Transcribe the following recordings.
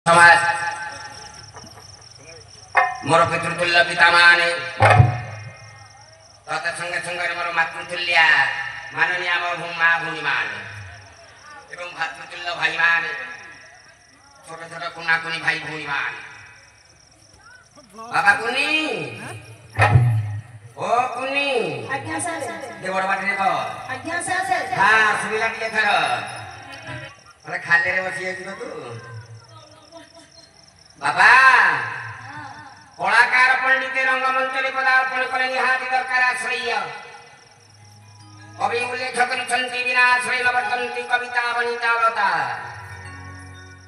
समाज मोर पितृतुल्य पिता माने तथा संगे संगे मोर मातृतुल्य माननीय मो माँ भूमि माने एवं भातृतुल्य भाई माने छोट छोट कुना कुनी भाई भूमि माने बाबा कुनी ओ कुनी आज्ञा सर दे बड़ बाटे देखो आज्ञा सर हां सुबिला टिके थर अरे खाले रे बसी आइछ तू बाबा कलाकार पंडित रंगमंच पदार्पण कले निहाती दरकार आश्रय कवि उल्लेख करछन्ति बिना आश्रय वर्तन्ति कविता वनिता लता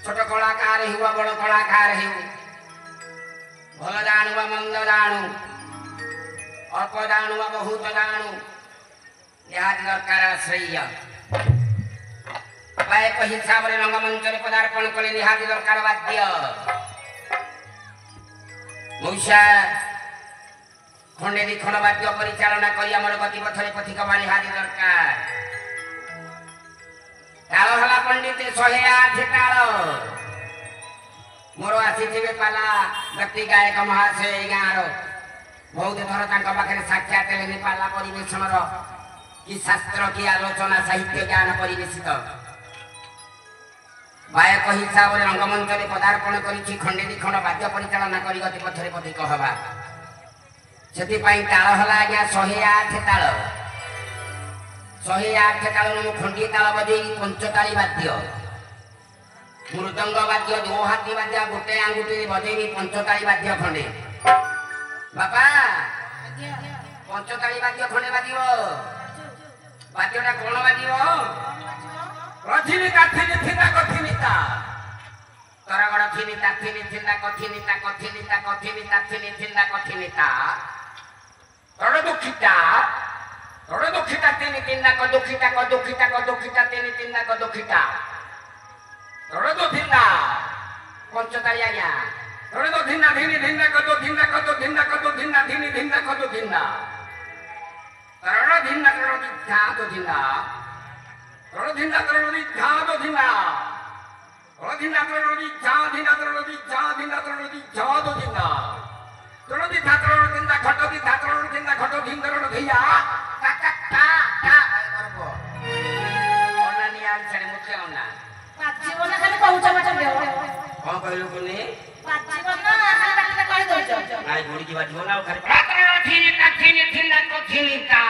छोट कलाकार हुआ बड़ कलाकार हेउ भल जानू वा मंद जानू अल्प जानू वा बहुत जानू निहाती दरकार आश्रय एक हिसाब रे रंगमंच पदार्पण कले निहाती दरकार वाद्य मौसा खंडे दी खंड वाद्य परिचालना करी हमर गति पथरे पथिक वाली हादी दरकार ताल हला पंडित 108 ताल मोर आसीथिबे पाला व्यक्ति गायक महाशय गाँर बहुत थर तांका पाखरे साक्षात लेने पाला परिवेशनर कि शास्त्र की आलोचना साहित्य ज्ञान परिवेशित बायक हिसाब रे रंगमंच रे पदार्पण करिछि खंडे दी खंड वाद्य परिचालना करी गति पथरे पथिक हवा सेति पई ताल हला आज्ञा 108 ताल 108 ताल नु खंडी ताल बजेई पंचताली वाद्य मृदंग वाद्य दो हाथी वाद्य गोटे आंगुठी बजेई पंचताली वाद्य खंडे बाबा पंचताली वाद्य खंडे बाजियो वाद्यटा कोन बाजियो रथिनिता थिनिता कथिनिता तरगड़ थिनिता थिनिता कथिनिता कथिनिता कथिनिता थिनिता कथिनिता तड़ दुखिता थिनिता कदुखिता कदुखिता कदुखिता थिनिता कदुखिता तड़ दुधिना पंचताली आज्ञा तड़ दुधिना धिनी धिना कदुधिना कदुधिना कदुधिना धिनी धिना कदुधिना तड़ धिना तड़ दुधिना दुधिना Rodina Rodina Rodina Rodina Rodina Rodina Rodina Rodina Rodina Rodina Rodina Khatodi Rodina Khatodi Rodina ta ta ta ta करबो ओनानी आंसर मुखे ओना पाछी बोला खाली कहउचा मचा देओ कोन कहलु कोनी पाछी बोला खाली बाटले कहि दोछ नाइ गोडी की बात बोला खाली थिनी थिना कथिनिता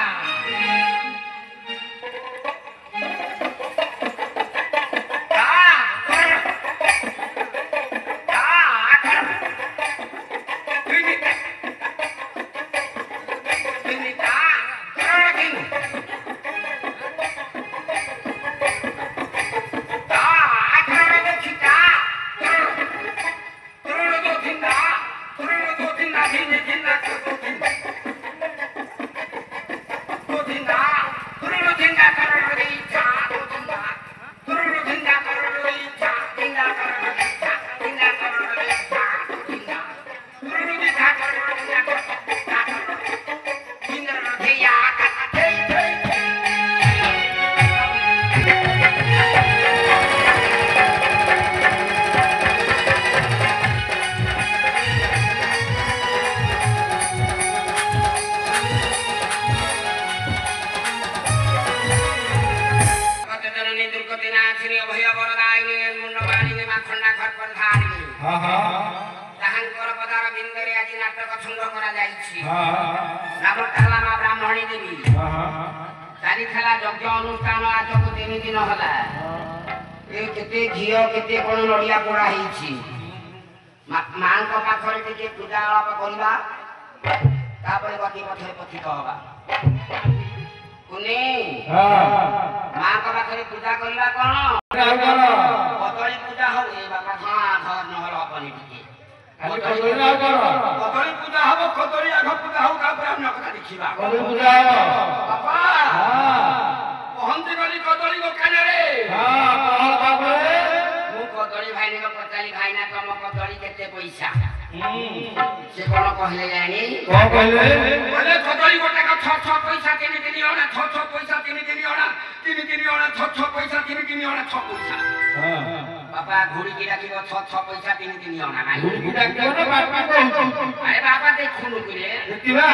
ବାପା ଘୁଡ଼ିକି ଡାକିବ 6 ପଇସା 3 ଅଣା ନାହିଁ। ଘୁଡ଼ିକି ଡାକିବ ନା ବାପା କହୁଛୁ? ଆରେ ବାପା ଦେଖୁନୁ କିରେ ଦେଖିବା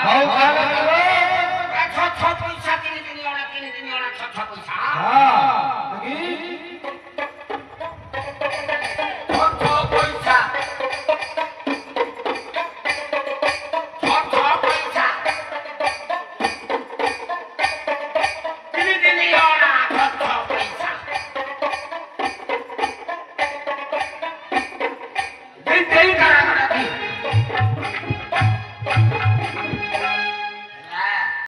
ହଉ ତାହେଲେ 6 ପଇସା 3 ଅଣା 6 ପଇସା